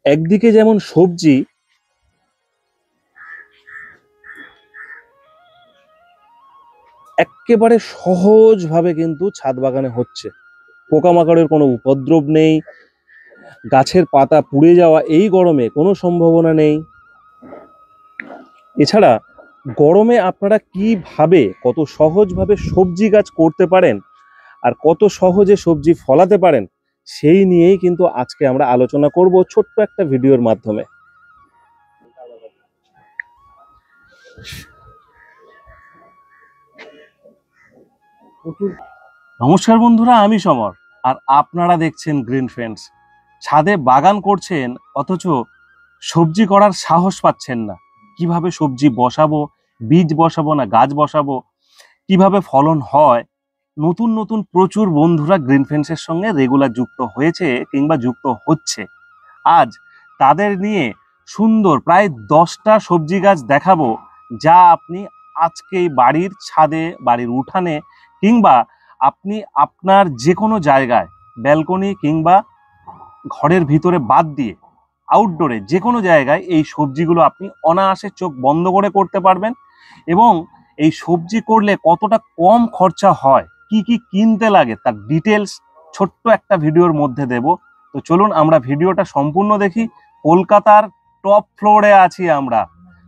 একদিকে যেমন সবজি একেবারে সহজভাবে কিন্তু ছাদ বাগানে হচ্ছে, পোকামাকড়ের কোনো উপদ্রব নেই, গাছের পাতা পুড়ে যাওয়া এই গরমে কোনো সম্ভাবনা নেই। এছাড়া গরমে আপনারা কিভাবে কত সহজভাবে সবজি গাছ করতে পারেন আর কত সহজে সবজি ফলাতে পারেন সেই নিয়েই কিন্তু আজকে আমরা আলোচনা করব ছোট্ট একটা ভিডিওর মাধ্যমে। নমস্কার বন্ধুরা, আমি সমর আর আপনারা দেখছেন গ্রিন ফ্রেন্ডস। ছাদে বাগান করছেন অথচ সবজি করার সাহস পাচ্ছেন না। কিভাবে সবজি বসাবো, বীজ বসাবো না গাছ বসাবো, কিভাবে ফলন হয়। নতুন নতুন প্রচুর বন্ধুরা গ্রিন ফ্রেন্ডসের সঙ্গে রেগুলার যুক্ত হয়েছে কিংবা যুক্ত হচ্ছে। আজ তাদের নিয়ে সুন্দর প্রায় 10টা সবজি গাছ দেখাবো, যা আপনি আজকেই বাড়ির ছাদে, বাড়ির উঠানে কিংবা আপনি আপনার যে কোনো জায়গায়, ব্যালকনি কিংবা ঘরের ভিতরে বাদ দিয়ে আউটডোরে যে কোনো জায়গায় এই সবজিগুলো আপনি অনায়াসে চোখ বন্ধ করে করতে পারবেন। এবং এই সবজি করলে কতটা কম খরচা হয়, কি কি কিনতে লাগে, তার ডিটেলস ছোট্ট একটা ভিডিওর মধ্যে দেব। তো চলুন আমরা ভিডিওটা সম্পূর্ণ দেখি। কলকাতার টপ ফ্লোরে আছি আমরা,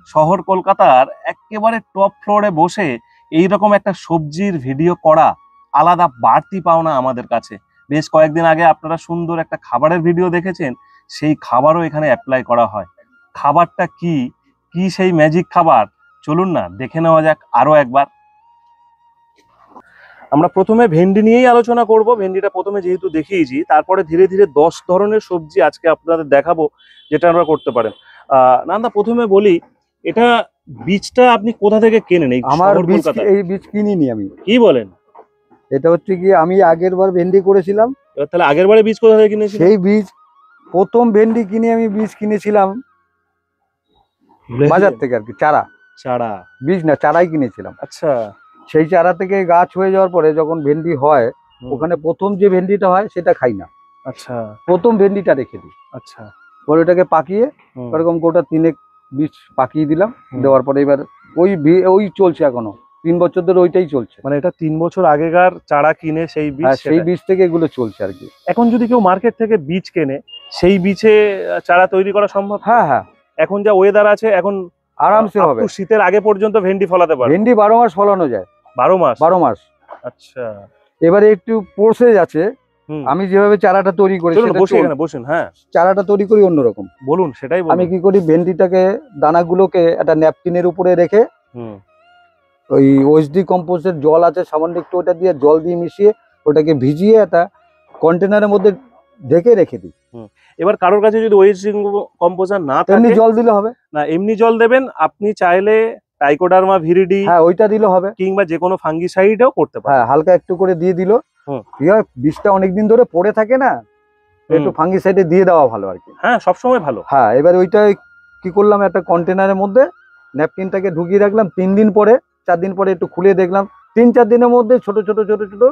শহর কলকাতার একেবারে টপ ফ্লোরে বসে এইরকম একটা সবজির ভিডিও করা আলাদা বাড়তি পাওনা আমাদের কাছে। বেশ কয়েকদিন আগে আপনারা সুন্দর একটা খাবারের ভিডিও দেখেছেন, সেই খাবারও এখানে অ্যাপ্লাই করা হয়। খাবারটা কি কি সেই ম্যাজিক খাবার, চলুন না দেখে নেওয়া যাক আরো একবার। আমরা প্রথমে ভেন্ডি নিয়েই আলোচনা করব। ভেন্ডিটা প্রথমে যেহেতু দেখিয়েছি, তারপরে ধীরে ধীরে 10 ধরনের সবজি আজকে আপনাদের দেখাবো যেটা আমরা করতে পারেন। নান্দা, প্রথমে বলি, এটা বীজটা আপনি কোথা থেকে কেনেন? এই আমার বীজ, এই বীজ কিনিনি আমি। কি বলেন? এটা হচ্ছে কি, আমি আগের বার ভেন্ডি করেছিলাম। তাহলে আগের বারে বীজ কোথা থেকে কিনেছিলেন? সেই বীজ, প্রথম ভেন্ডি কিনে আমি বীজ কিনেছিলাম বাজার থেকে, আর কি চারা। চারা, বীজ না, চারাই কিনেছিলাম। আচ্ছা। সেই চারা থেকে গাছ হয়ে যাওয়ার পরে যখন ভেন্ডি হয়, ওখানে প্রথম যে ভেন্ডিটা হয় সেটা খাই না। আচ্ছা। প্রথম ভেন্ডিটা রেখে দিই। আচ্ছা। পরে ওটাকে পাকিয়ে এরকম গোটা 3 বীজ পাকিয়ে দিলাম। দেওয়ার পরে এবার ওই চলছে এখনো 3 বছর ধরে ওইটাই চলছে। মানে এটা 3 বছর আগেকার চারা কিনে সেই বীজ, সেই বীজ থেকে এগুলো চলছে আর কি। এখন যদি কেউ মার্কেট থেকে বীজ কেনে, সেই বীজে চারা তৈরি করা সম্ভব? হ্যাঁ হ্যাঁ, এখন যা ওয়েদার আছে, এখন আরামসে হবে। শীতের আগে পর্যন্ত ভেন্ডি ফলাতে পারবে। ভেন্ডি 12 মাস ফলানো যায়। 12 মাস? 12 মাস। আচ্ছা। এবারে একটু প্রসেস আছে। আমি যেভাবে চারাটা তৈরি করি, বসুন। হ্যাঁ, চারাটা তৈরি করি অন্যরকম। বলুন, সেটাই বলুন। আমি কি করি, ভেন্ডিটাকে দানাগুলোকে একটা ন্যাপকিনের উপরে রেখে, ওই ওএসডি কম্পোস্টের জল আছে সামান্য একটু, ওটা দিয়ে জল দিয়ে মিশিয়ে ওটাকে ভিজিয়ে একটা কন্টেনারের মধ্যে ঢেকে রেখে দিই। এবার কারোর কাছে যদি ওএসডি কম্পোজার না থাকে, এমনি জল দিলে হবে না? এমনি জল দেবেন। আপনি চাইলে ট্রাইকোডার্মা ভিরিডি, হ্যাঁ ওইটা দিলে হবে, কিংবা যে কোনো ফাঙ্গিসাইডও করতে পারেন। হ্যাঁ, হালকা একটু করে দিয়ে দিল। কি হয়, বীজটা অনেকদিন ধরে পড়ে থাকে না, একটু ফাঙ্গিসাইডে দিয়ে দেওয়া ভালো আর কি। হ্যাঁ, সবসময় ভালো। হ্যাঁ, এবার ওইটা কি করলাম, একটা কন্টেনারের মধ্যে ন্যাপকিনটাকে ঢুকিয়ে রাখলাম। 3 দিন পরে, 4 দিন পরে একটু খুলে দেখলাম, 3-4 দিনের মধ্যে ছোট ছোট ছোট ছোট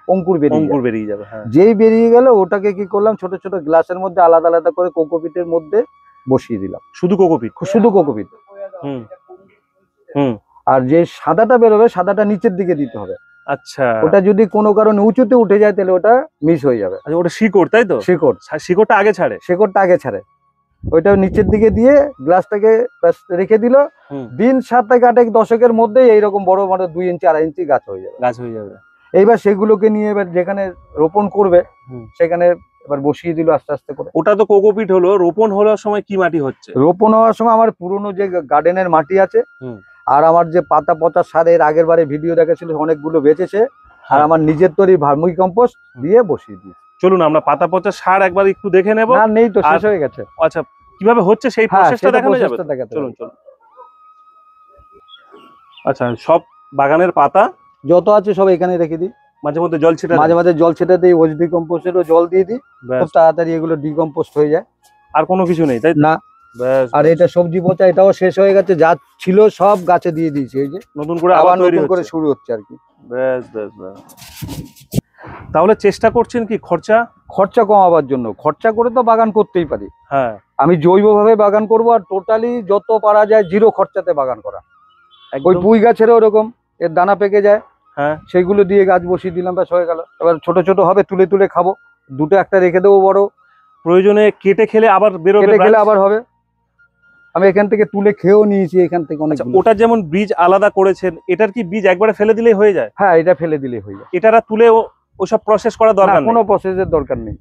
অঙ্কুর বেরিয়ে যাবে। হ্যাঁ, যেই বেরিয়ে গেল ওটাকে কি করলাম, ছোট ছোট গ্লাসের মধ্যে আলাদা আলাদা করে কোকোপিটের মধ্যে বসিয়ে দিলাম। শুধু কোকোপিট? শুধু কোকোপিট। আর যে সাদাটা বেরোবে, সাদাটা নিচের দিকে দিতে হবে। আচ্ছা। ওটা যদি কোনো কারণে উঁচুতে উঠে যায় তাহলে ওটা মিস হয়ে যাবে। আচ্ছা, ওটা শিকড়, তাই তো? শিকড়টা আগে ছাড়ে? শিকড়টা আগে ছাড়ে। ওইটা নিচের দিকে দিয়ে গ্লাসটাকে রেখে দিল। দিন 7 থেকে 8 দশকের মধ্যে এইরকম বড় বড় 2 ইঞ্চি 2.5 ইঞ্চি গাছ হয়ে যাবে। এইবার সেগুলোকে নিয়ে এবার যেখানে রোপণ করবে সেখানে এবার বসিয়ে দিল আস্তে আস্তে করে। ওটা তো কোকোপিট হলো। রোপণ হওয়ার সময় কি মাটি হচ্ছে? রোপণ হওয়ার সময় আমার পুরনো যে গার্ডেনের মাটি আছে, আর আমার যে পাতা পচা সারের আগের বারে ভিডিও দেখাছিল অনেকগুলো বেঁচেছে, আর আমার নিজের তৈরি ভার্মি কম্পোস্ট দিয়ে বসিয়ে দিই। চলুন আমরা পাতা পচা সার একবার একটু দেখে নেব। না, নেই তো, শেষ হয়ে গেছে। আচ্ছা, কিভাবে হচ্ছে সেই প্রসেসটা দেখানো যাবে? চলুন। আচ্ছা, সব বাগানের পাতা যত আছে সব এখানে রেখে দিই। মাঝে মধ্যে জল ছিটা দিই। ওএসডি কম্পোস্টেরও জল দিয়ে দিই, খুব তাড়াতাড়ি এগুলো ডিকম্পোস্ট হয়ে যায়। আর কোনো কিছু নেই, তাই না? আর এটা সবজি পচা, এটাও শেষ হয়ে গেছে। যা ছিল সব গাছে দিয়ে দিয়েছি। এই যে নতুন করে আবার নতুন করে শুরু হচ্ছে আর কি। তাহলে চেষ্টা করছেন কি খরচা কমাবার জন্য। খরচা করে তো বাগান করতেই পারি, হ্যাঁ আমি জৈবভাবে বাগান করব আর টোটালি যত পারা যায় জিরো খরচাতে বাগান করা। ওই পুঁই গাছেরও ওরকম, এর দানা পেকে যায়, হ্যাঁ সেইগুলো দিয়ে গাছ বসিয়ে দিলাম, ব্যাস হয়ে গেল। এবার ছোট ছোট হবে, তুলে তুলে খাবো, দুটো একটা রেখে দেবো বড়, প্রয়োজনে কেটে খেলে আবার বেরোবে, কেটে খেলে আবার হবে। আমি এখান থেকে তুলে খেয়েও নিয়েছি এখান থেকে অনেক। ওটা যেমন বীজ আলাদা করেছেন, এটার কি বীজ একবারে ফেলে দিলেই হয়ে যায়? হ্যাঁ, এটা ফেলে দিলেই হয়ে যায়, এটারা তুলে ওসব প্রসেস করা দরকার নেই, কোনো প্রসেসের দরকার নেই।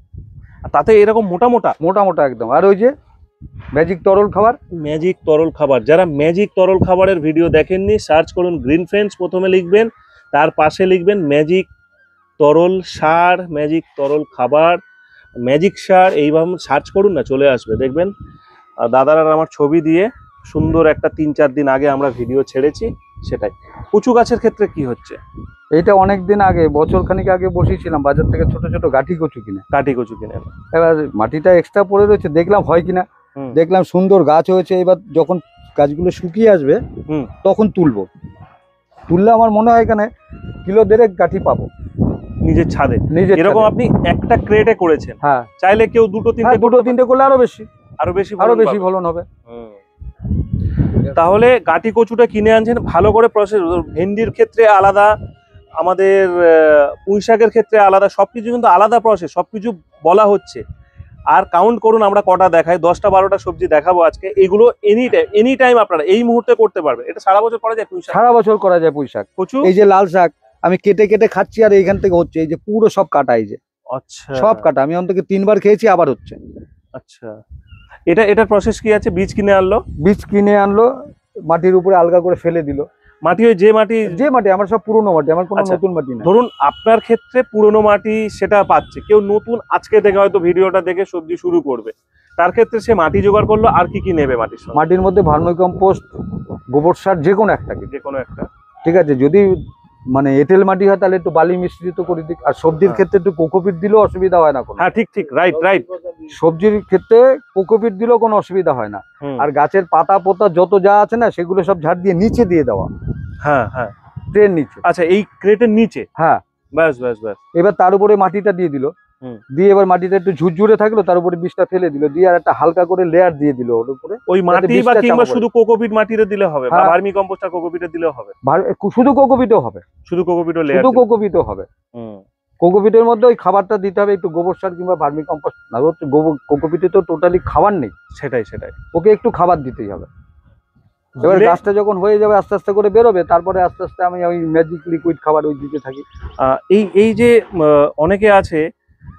তাতে এরকম মোটা মোটা একদম। আর ওই যে ম্যাজিক তরল খাবার, যারা ম্যাজিক তরল খাবারের ভিডিও দেখেননি, সার্চ করুন গ্রিন ফ্রেন্ডস, প্রথমে লিখবেন, তার পাশে লিখবেন ম্যাজিক তরল সার, ম্যাজিক তরল খাবার, ম্যাজিক সার, এইভাবে সার্চ করুন না, চলে আসবে, দেখবেন। দাদার আর আমার ছবি দিয়ে সুন্দর একটা 3-4 দিন আগে আমরা ভিডিও ছেড়েছি, সেটাই। কচু গাছের ক্ষেত্রে কি হচ্ছে? এটা অনেক দিন আগে, বছর খানিক আগে বসিয়েছিলাম বাজার থেকে ছোট ছোট কাঠি কচু কিনে। এবার মাটিটা এক্সট্রা পড়ে রয়েছে, দেখলাম হয় কিনা, দেখলাম সুন্দর গাছ হয়েছে। এবার যখন গাছগুলো শুকিয়ে আসবে তখন তুললে আমার মনে হয় এখানে কিলো 1.5 কাঠি পাবো নিজের ছাদে। এরকম আপনি একটা ক্রেটে করেছেন, হ্যাঁ, চাইলে কেউ দুটো তিনটে করলে আরো বেশি ফলন হবে। তাহলে গাটি কচুটা কিনে আনছেন, ভালো করে প্রসেস, ভেন্ডির ক্ষেত্রে আলাদা, আমাদের পুঁই শাকের ক্ষেত্রে আলাদা, সবকিছু কিন্তু আলাদা প্রসেস, সবকিছু বলা হচ্ছে। আর কাউন্ট করুন আমরা কটা দেখাই, 10টা-12টা সবজি দেখাবো আজকে। এগুলো এনি টাইম আপনারা এই মুহূর্তে করতে পারবেন। এটা সারা বছর করা যায় পুঁই শাক? সারা বছর করা যায় পুঁই শাক। কচু, এই যে লাল শাক আমি কেটে কেটে খাচ্ছি, আর এইখান থেকে হচ্ছে, এই যে পুরো সব কাটা, এই যে আচ্ছা সব কাটা, আমি অন্তত 3 বার খেয়েছি, আবার হচ্ছে। আচ্ছা, এটার প্রসেস কি আছে? বীজ কিনে আনলো, মাটির উপরে আলগা করে ফেলে দিল। মাটি ওই যে মাটি আমার সব পুরনো মাটি, আমার কোনো নতুন মাটি না। ধরুন আপনার ক্ষেত্রে পুরনো মাটি সেটা পাচ্ছে, কেউ নতুন আজকে থেকে হয়তো ভিডিওটা দেখে সবজি শুরু করবে, তার ক্ষেত্রে সে মাটি জোগাড় করলো, আর কি নেবে মাটির মধ্যে? ভার্মি কম্পোস্ট, গোবর সার, যে কোনো একটা, ঠিক আছে। যদি মানে এঁটেল মাটি হয় তাহলে একটু বালি মিশ্রিত করে দিক। আর সবজির ক্ষেত্রে একটু কোকোপিট দিলেও অসুবিধা হয় না কোনো। হ্যাঁ, ঠিক, রাইট। সবজির ক্ষেত্রে কোকোপিট দিলেও কোনো অসুবিধা হয় না। আর গাছের পাতা পোতা যত যা আছে না, সেগুলো সব ঝাড় দিয়ে নিচে দিয়ে দেওয়া। হ্যাঁ, ট্রেন নিচে। আচ্ছা, এই ক্রেটের নিচে? হ্যাঁ, ব্যাস। এবার তার উপরে মাটিটা দিয়ে দিল, দিয়ে এবার মাটিটা একটু ঝুরঝুরে থাকলো, তার উপরে বীজটা ফেলে দিল, দিয়ে আর একটা হালকা করে লেয়ার দিয়ে দিল ওর উপরে। ওই মাটি বা কিংবা শুধু কোকোপিট মাটিতে দিলে হবে, বা ভার্মি কম্পোস্ট আর কোকোপিটে দিলেও হবে? শুধু কোকোপিটও হবে, শুধু হবে। কোকোপিটের মধ্যে ওই খাবারটা দিতে হবে, একটু গোবর সার কিংবা ভার্মি কম্পোস্ট। না, কোকোপিটে তো টোটালি খাবার নেই, সেটাই, ওকে একটু খাবার দিতেই হবে। এবার গাছটা যখন হয়ে যাবে, আস্তে আস্তে করে বেরোবে, তারপরে আস্তে আস্তে আমি ওই ম্যাজিক লিকুইড খাবার ওই দিতে থাকি। এই যে অনেকে আছে,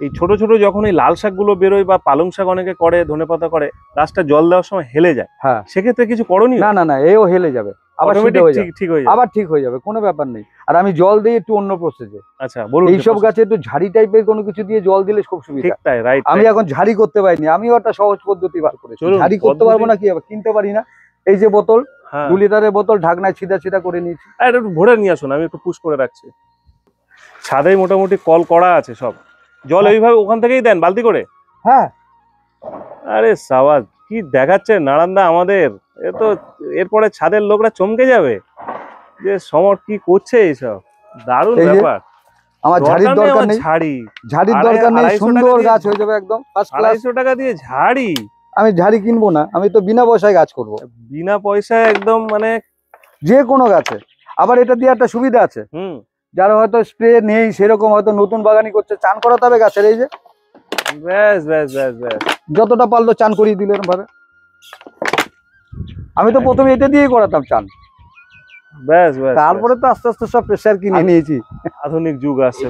এই ছোট ছোট যখন এই লাল শাকগুলো বেরোয় বা পালং শাক অনেকে করে, ধনেপাতা করে, গাছটা জল দেওয়ার সময় হেলে যায়, হ্যাঁ, সেক্ষেত্রে কিছু করণীয়? না, এও হেলে যাবে, আবার ঠিক হয়ে যাবে, কোনো ব্যাপার নেই। আর আমি জল দিই একটু অন্য প্রসেসে। আচ্ছা, বলুন। এইসব গাছে একটু ঝাড়ি টাইপের কোনো কিছু দিয়ে জল দিলে খুব সুবিধা। আমি এখন ঝাড়ি করতে পারিনি, আমিও একটা সহজ পদ্ধতি বার করেছি। ঝাড়ি করতে পারবো না, কি হবে, কিনতে পারি না। এই যে বোতল, 2 লিটারের বোতল, ঢাকনায় ছিদা করে নিয়েছি। একটু ভরে নিয়ে আসুন, আমি একটু পুশ করে রাখছি। ছাদে মোটামুটি কল করা আছে সব, জল এইভাবে ওখান থেকেই দেন বালতি করে? হ্যাঁ। আরে সাওয়াজ, কি দেখাচ্ছে নারান্দা আমাদের, এ তো এরপরে ছাদের লোকরা চমকে যাবে যে সমর কি করছে। এইসব দারুণ ব্যাপার। আমার ঝাড়ির দরকার নেই, ঝাড়ির দরকার নেই, সুন্দর গাছ হয়ে যাবে একদম ফার্স্ট ক্লাস। 250 টাকা দিয়ে ঝাড়ি? আমি ঝাড়ি কিনবো না, আমি তো বিনা পয়সায় গাছ করব। বিনা পয়সায় একদম, মানে যে কোনো গাছে। আবার এটা দিয়ে একটা সুবিধা আছে, যারা হয়তো স্প্রে নেই সেরকম, হয়তো নতুন বাগানি করছে, চান করাতে হবে গাছের। এই যে ব্যাস, যতটা পারলো চান করিয়ে দিলেন ভাবে। আমি তো প্রথমে এটা দিয়েই করাতাম চান, ব্যাস। তারপরে তো আস্তে আস্তে সব প্রেসার কিনে নিয়েছি। আধুনিক যুগ আসছে,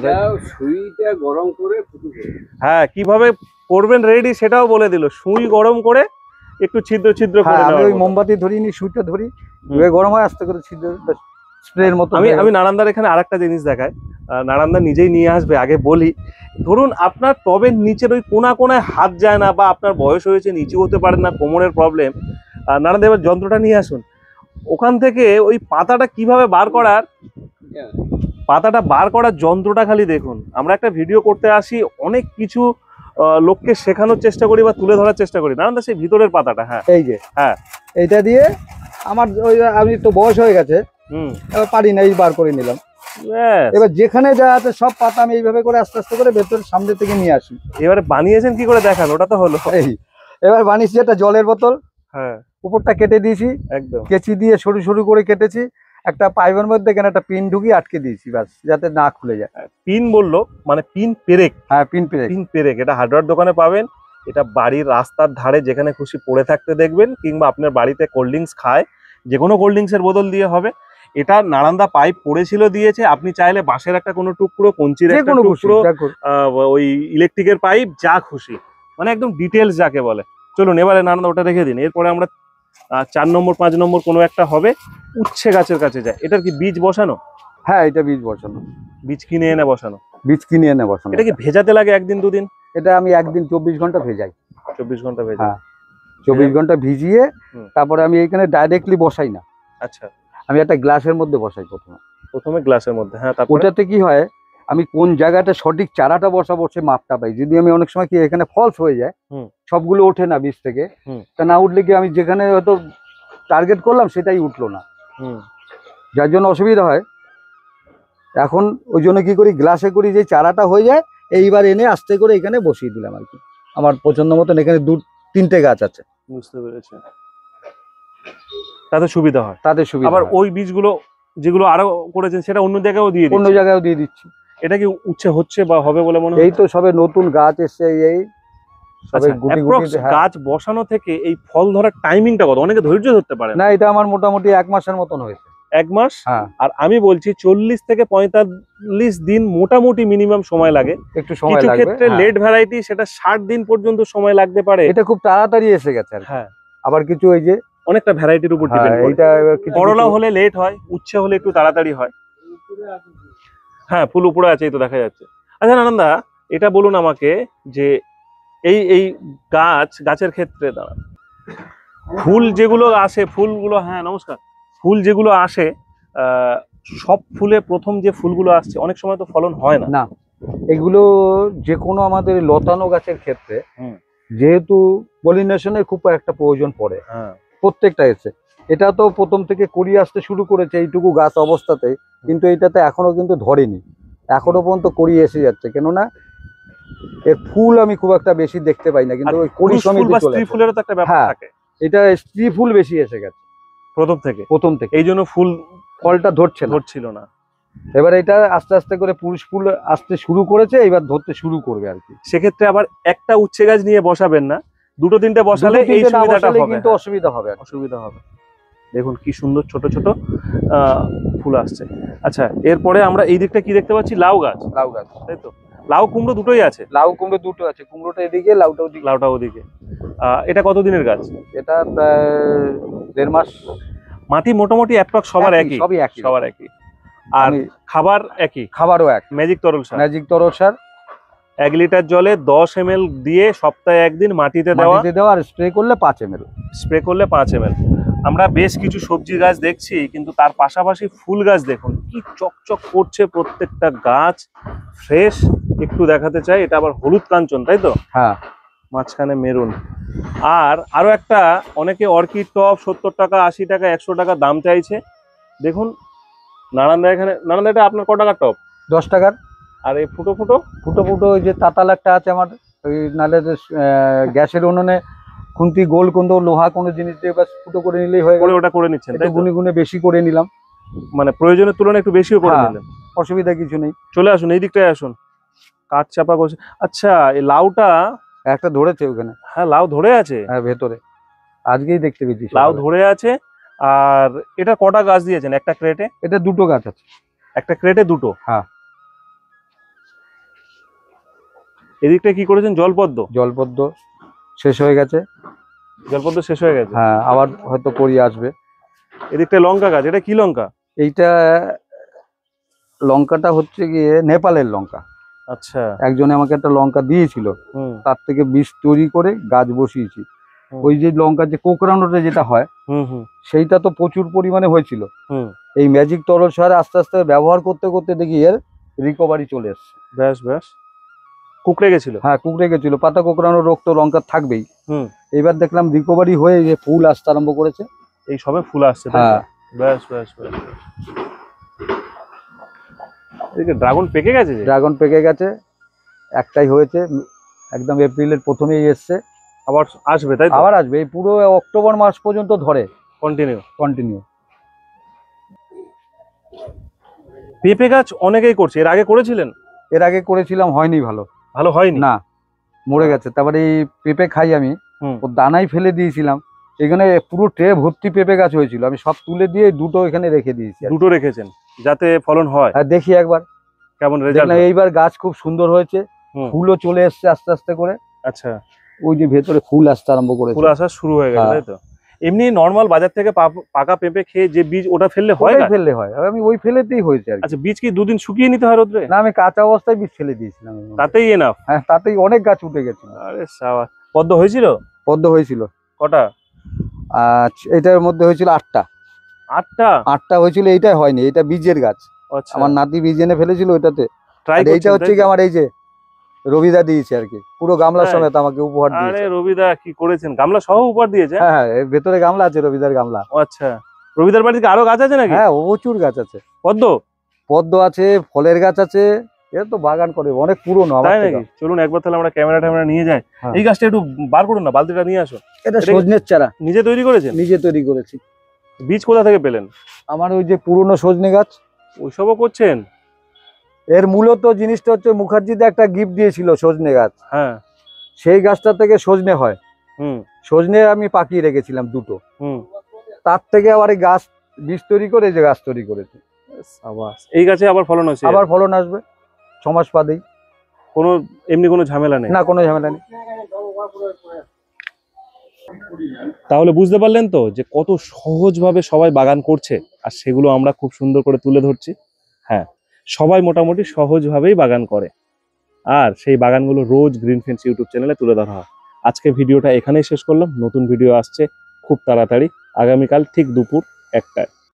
সুইটা গরম করে, হ্যাঁ, কিভাবে করবেন রেডি সেটাও বলে দিল। সুই গরম করে একটু ছিদ্র করে, ওই মোমবাতি ধরিনি, সুইটা ধরি, গরম হয়, আস্তে করে ছিদ্র স্প্রের মতো। আমি নারান্দার এখানে আরেকটা জিনিস দেখাই, নারান্দা নিজেই নিয়ে আসবে, আগে বলি। ধরুন আপনার টবের নিচের ওই কোনায় হাত যায় না, বা আপনার বয়স হয়েছে, নিচু হতে পারেন না, কোমরের প্রবলেম, নারান্দা এবার যন্ত্রটা নিয়ে আসুন। ওখান থেকে ওই পাতাটা কিভাবে বার করার যন্ত্রটা খালি দেখুন। আমরা একটা ভিডিও করতে আসি, অনেক কিছু লোককে শেখানোর চেষ্টা করি বা তুলে ধরার চেষ্টা করি। নারান্দা সেই ভিতরের পাতাটা, হ্যাঁ, এই যে, হ্যাঁ, এইটা দিয়ে আমার আমি তো বয়স হয়ে গেছে, পারি না, এই বার করে নিলাম। ব্যাস। এবার যেখানে যা আছে সব পাতা আমি এইভাবে করে আস্তে আস্তে করে ভেতরের সামনে থেকে নিয়ে আসি। এবারে বানিয়েছেন কি করে দেখান, ওটা তো হলো। এই এবার বানিয়েছি একটা জলের বোতল, হ্যাঁ উপরটা কেটে দিয়েছি, একদম। কেচি দিয়ে সরু সরু করে কেটেছি, একটা পাইপের মধ্যে এখানে একটা পিন ঢুকিয়ে আটকে দিয়েছি, ব্যাস, যাতে না খুলে যায়। পিন বললো মানে পিন পেরেক, হ্যাঁ, পিন পেরে। পিন পেরেক এটা হার্ডওয়্যার দোকানে পাবেন। এটা বাড়ির রাস্তার ধারে যেখানে খুশি পড়ে থাকতে দেখবেন, কিংবা আপনার বাড়িতে কোল্ড ড্রিঙ্কস খায়, যে কোনো কোল্ড ড্রিঙ্কসের বোতল দিয়ে হবে। এটা নালন্দা পাইপ পড়েছিল দিয়েছে, আপনি চাইলে বাঁশের একটা কোনো টুকরো, কঞ্চির যে একটা কোনো খুশি টুকরো, দেখো। ওই ইলেকট্রিকের পাইপ, যা খুশি, মানে একদম ডিটেলস যাকে বলে। চলুন এবারে নালন্দা ওটা রেখে দিন। এরপরে আমরা 4 নম্বর 5 নম্বর কোনো একটা হবে, উচ্ছে গাছের কাছে যায়। এটার কি বীজ বসানো? হ্যাঁ, এটা বীজ বসানো, বীজ কিনে এনে বসানো। বীজ কিনে এনে বসানো। এটা কি ভেজাতে লাগে একদিন দুদিন? এটা আমি একদিন 24 ঘন্টা ভেজাই। 24 ঘন্টা ভেজা। হ্যাঁ, 24 ঘন্টা ভিজিয়ে হুম। তারপরে আমি এইখানে ডাইরেক্টলি বসাই না, আচ্ছা, আমি একটা গ্লাসের মধ্যে বসাই প্রথমে গ্লাসের মধ্যে। হ্যাঁ, তারপরে ওটাতে কি হয়, আমি কোন জায়গাটা সঠিক চারাটা বসাবো সে মাপটা পাই। যদি আমি অনেক সময় কি এখানে ফলস হয়ে যায়, হুম। সবগুলো ওঠে না বীজ থেকে, হুম। তা না উঠলে কি আমি যেখানে হয়তো টার্গেট করলাম সেটাই উঠলো না, হুম। যার জন্য অসুবিধা হয়। এখন ওই জন্য কি করি, গ্লাসে করি, যে চারাটা হয়ে যায় এইবার এনে আস্তে করে এখানে বসিয়ে দিলাম আর কি। আমার পছন্দ মতন এখানে 2-3টে গাছ আছে, বুঝতে পেরেছি, তাতে সুবিধা হয়। তাতে সুবিধা আবার হয়। ওই বীজগুলো যেগুলো আরো করেছেন সেটা অন্য জায়গায়ও দিয়ে অন্য দিচ্ছেন। জায়গায়ও দিয়ে দিচ্ছি। এটা কি উচ্ছে হচ্ছে বা হবে বলে মনে এই হয়? তো সবে নতুন গাছ এসছে, এই সবে গুটি গুটি। হ্যাঁ। গাছ বসানো থেকে এই ফল ধরার টাইমিংটা কত? অনেকে ধৈর্য ধরতে পারে না। না, এটা আমার মোটামুটি 1 মাসের মতন হয়েছে। 1 মাস? হ্যাঁ, আর আমি বলছি 40 থেকে 45 দিন মোটামুটি মিনিমাম সময় লাগে। একটু সময় কিছু লাগবে। ক্ষেত্রে হ্যাঁ। লেট ভ্যারাইটি সেটা 60 দিন পর্যন্ত সময় লাগতে পারে। এটা খুব তাড়াতাড়ি এসে গেছে আর কি। হ্যাঁ, আবার কিছু ওই যে অনেকটা ভ্যারাইটির উপর হ্যাঁ, ডিপেন্ড করে। এইটা এবার কিছু করলা কিছু- হলে লেট হয়, উচ্ছে হলে একটু তাড়াতাড়ি হয়। হ্যাঁ, ফুল উপরে আছে, এই তো দেখা যাচ্ছে। আচ্ছা নানন্দা, এটা বলুন আমাকে যে এই এই গাছের ক্ষেত্রে দাঁড়ান, ফুল যেগুলো আসে, ফুলগুলো, হ্যাঁ নমস্কার, ফুল যেগুলো আসে, সব ফুলে প্রথম যে ফুলগুলো আসছে অনেক সময় তো ফলন হয় না। না, এগুলো যে কোনো আমাদের লতানো গাছের ক্ষেত্রে হুম। যেহেতু পলিনেশনের খুব একটা প্রয়োজন পড়ে, হ্যাঁ, প্রত্যেকটা এসে এটা তো প্রথম থেকে করি আসতে শুরু করেছে এইটুকু গাছ অবস্থাতে, কিন্তু এটাতে এখনো কিন্তু ধরেনি, এখনো পর্যন্ত করি এসে যাচ্ছে। কেননা এর ফুল আমি খুব একটা বেশি দেখতে পাই না, কিন্তু ওই করি পুরুষ ফুল সমিতি বা চলে স্ত্রী আসে। ফুলেরও তো একটা ব্যাপার হ্যাঁ। থাকে। এটা স্ত্রী ফুল বেশি এসে গেছে প্রথম থেকে এই এই জন্য ফুল ফলটা ধরছে না। ধরছিল না। এবার এটা আস্তে আস্তে করে পুরুষ ফুল আসতে শুরু করেছে, এবার ধরতে শুরু করবে আর কি। সেক্ষেত্রে আবার একটা উচ্ছে গাছ নিয়ে বসাবেন না, 2-3টে বসালে দুটো এই তিনটে না সুবিধাটা বসালে হবে। কিন্তু হ্যাঁ, অসুবিধা হবে আর কি। অসুবিধা হবে। দেখুন কি সুন্দর ছোট ছোট ফুল আসছে। আচ্ছা, এরপরে আমরা এই দিকটা কি দেখতে পাচ্ছি? লাউ গাছ, লাউ গাছ, তাই তো? লাউ কুমড়ো দুটোই আছে? লাউ কুমড়ো দুটো আছে, কুমড়োটা এদিকে, লাউটা ওদিকে। লাউটা ওদিকে। এটা কতদিনের গাছ? এটা প্রায় 1.5 মাস। মাটি মোটামুটি অ্যাপ্রক্স সবার একই? সবই একই, সবার একই। আর খাবার একই? খাবারও এক, ম্যাজিক তরল সার। ম্যাজিক তরল সার 1 লিটার জলে 10 ml দিয়ে সপ্তাহে 1 দিন মাটিতে দেওয়া, আর স্প্রে করলে 5 ml। স্প্রে করলে 5 ml। আমরা বেশ কিছু সবজি গাছ দেখছি, কিন্তু তার পাশাপাশি ফুল গাছ দেখুন কি চকচক করছে, প্রত্যেকটা গাছ ফ্রেশ। একটু দেখাতে চাই, এটা আবার হলুদ কাঞ্চন, তাই তো? হ্যাঁ, মাঝখানে মেরুন। আর আরো একটা, অনেকে অর্কিড টপ 70 টাকা, 80 টাকা, 100 টাকা দাম চাইছে। দেখুন নারায়ণদা, এখানে নারায়ণদা এটা আপনার ক টাকার টপ? 10 টাকার। আর এই ফুটো ফুটো ফুটো ফুটো ওই যে তাতাল একটা আছে আমার, ওই নালে গ্যাসের উনুনে খুন্তি গোল কোনো লোহা কোনো জিনিস দিয়ে বাস ফুটো করে নিলেই হয়ে গেল। ওটা করে নিচ্ছেন, একটু তাই তো? গুনে গুনে বেশি করে নিলাম, মানে প্রয়োজনের তুলনায় একটু বেশিও করে হ্যাঁ। নিলেন। অসুবিধা কিছু নেই। চলে আসুন, এই দিকটায় আসুন। কাঠ চাপা করছে। আচ্ছা, এই লাউটা, একটা ধরেছে ওখানে। হ্যাঁ লাউ ধরে আছে। হ্যাঁ, ভেতরে আজকেই দেখতে পেয়েছি লাউ সকালে। ধরে আছে। আর এটা কটা গাছ দিয়েছেন একটা ক্রেটে? এটা দুটো গাছ আছে। একটা ক্রেটে দুটো? হ্যাঁ। এদিকটা কি করেছেন? জলপদ্ম? জলপদ্ম শেষ হয়ে গেছে। জলপদ্ম শেষ হয়ে গেছে। হ্যাঁ, আবার হয়তো করি আসবে। এদিকটা লঙ্কা গাছ, এটা কি লঙ্কা? এইটা লঙ্কাটা হচ্ছে গিয়ে নেপালের লঙ্কা। আচ্ছা। একজনে আমাকে একটা লঙ্কা দিয়েছিল, হুম তার থেকে বীজ তৈরি করে গাছ বসিয়েছি। হুম। ওই যে লঙ্কা যে কোকড়ানোটা যেটা হয়, হুম হুম সেইটা তো প্রচুর পরিমাণে হয়েছিল। হুম। এই ম্যাজিক তরল সার আস্তে আস্তে ব্যবহার করতে করতে দেখি এর রিকভারি চলে এসছে। ব্যাস ব্যাস। কুকড়ে গেছিল? হ্যাঁ, কুকড়ে গেছিল। পাতা কোকড়ানোর রোগ তো লঙ্কার থাকবেই। হুম। এবার দেখলাম রিকভারি হয়ে যে ফুল আসতে আরম্ভ করেছে। এই সবে ফুল আসছে, তাই তো? হ্যাঁ। ব্যাস ব্যাস ব্যাস। এদিকে ড্রাগন পেকে গেছে যে? ড্রাগন পেকে গেছে, একটাই হয়েছে, একদম এপ্রিলের প্রথমেই এসছে। আবার আসবে তাই তো? আবার আসবে, এই পুরো অক্টোবর মাস পর্যন্ত ধরে কন্টিনিউ। পেঁপে গাছ অনেকেই করছে, এর আগে করেছিলেন? এর আগে করেছিলাম, হয়নি ভালো হয়নি না, মরে গেছে। তারপরে এই পেঁপে খাই আমি, হুম। ও দানাই ফেলে দিয়েছিলাম, এখানে পুরো ট্রে ভর্তি পেঁপে গাছ হয়েছিল, আমি সব তুলে দিয়ে দুটো এখানে রেখে দিয়েছি। দুটো রেখেছেন যাতে ফলন হয়। আর দেখি একবার, কেমন রেজাল্ট? দেখলাম এইবার গাছ খুব সুন্দর হয়েছে, হুম। ফুলও চলে এসছে আস্তে আস্তে করে। আচ্ছা, ওই যে ভেতরে ফুল আসতে আরম্ভ করেছে, ফুল আসা শুরু হয়ে গেছে তাই তো? এমনি নরমাল বাজার থেকে পাকা পেঁপে খেয়ে যে বীজ ওটা ফেললে হয় না? ফেললে হয়, আর আমি ওই ফেলেতেই হয়েছে আর কি। আচ্ছা, বীজ কি দুদিন শুকিয়ে নিতে হয় রোদ্রে? না, আমি কাঁচা অবস্থায় বীজ ফেলে দিয়েছিলাম এর মধ্যে। তাতেই এনাফ? হ্যাঁ, তাতেই অনেক গাছ উঠে গেছিল। আরে সাবাস। পদ্ম হয়েছিল? পদ্ম হয়েছিল কটা? এটার মধ্যে হয়েছিল 8টা। 8টা হয়েছিল, এইটাই হয়নি, এটা বীজের গাছ। আচ্ছা, আমার নাতি বীজ এনে ফেলেছিল ওইটাতে। ট্রাই আর এইটা হচ্ছে কি আমার এই যে রবিদা দিয়েছে আর কি, পুরো গামলার তাই? সমেত আমাকে উপহার আরে দিয়েছে। রবিদা কি করেছেন, গামলা সহ উপহার দিয়েছে? হ্যাঁ হ্যাঁ, এর ভেতরে গামলা আছে, রবিদার গামলা। ও আচ্ছা, রবিদার বাড়িতে আরো গাছ আছে নাকি? হ্যাঁ, প্রচুর গাছ আছে, পদ্ম আছে, ফলের গাছ আছে, এর তো বাগান করে অনেক পুরনো আমার তাই থেকে। নাকি? চলুন একবার তাহলে আমরা ক্যামেরা নিয়ে যাই। হ্যাঁ। এই গাছটা একটু বার করুন না, বালতিটা নিয়ে আসো। এটা এটা- সজনের চারা, নিজে তৈরি করেছেন? নিজে তৈরি করেছি। বীজ কোথা থেকে পেলেন? আমার ওই যে পুরনো সজনে গাছ, ওইসবও করছেন? এর মূলত জিনিসটা হচ্ছে মুখার্জিতে একটা গিফট দিয়েছিল সজনে গাছ, হ্যাঁ। সেই গাছটা থেকে সজনে হয়। হুম সজনে আমি পাকিয়ে রেখেছিলাম দুটো, হুম। তার থেকে আবার এই গাছ বীজ তৈরি করে এই যে গাছ তৈরি করেছে। সাবাস। এই গাছে আবার ফলন হচ্ছে? আবার ফলন আসবে 6 মাস বাদেই। এমনি কোনো ঝামেলা নেই? না, কোনো ঝামেলা নেই। তাহলে বুঝতে পারলেন তো যে কত সহজভাবে সবাই বাগান করছে, আর সেগুলো আমরা খুব সুন্দর করে তুলে ধরছি। হ্যাঁ, সবাই মোটামুটি সহজভাবেই বাগান করে, আর সেই বাগানগুলো রোজ গ্রিন ফেন্স ইউটিউব চ্যানেলে তুলে ধরা হয়। আজকে ভিডিওটা এখানেই শেষ করলাম, নতুন ভিডিও আসছে খুব তাড়াতাড়ি, আগামীকাল ঠিক দুপুর 1টায়।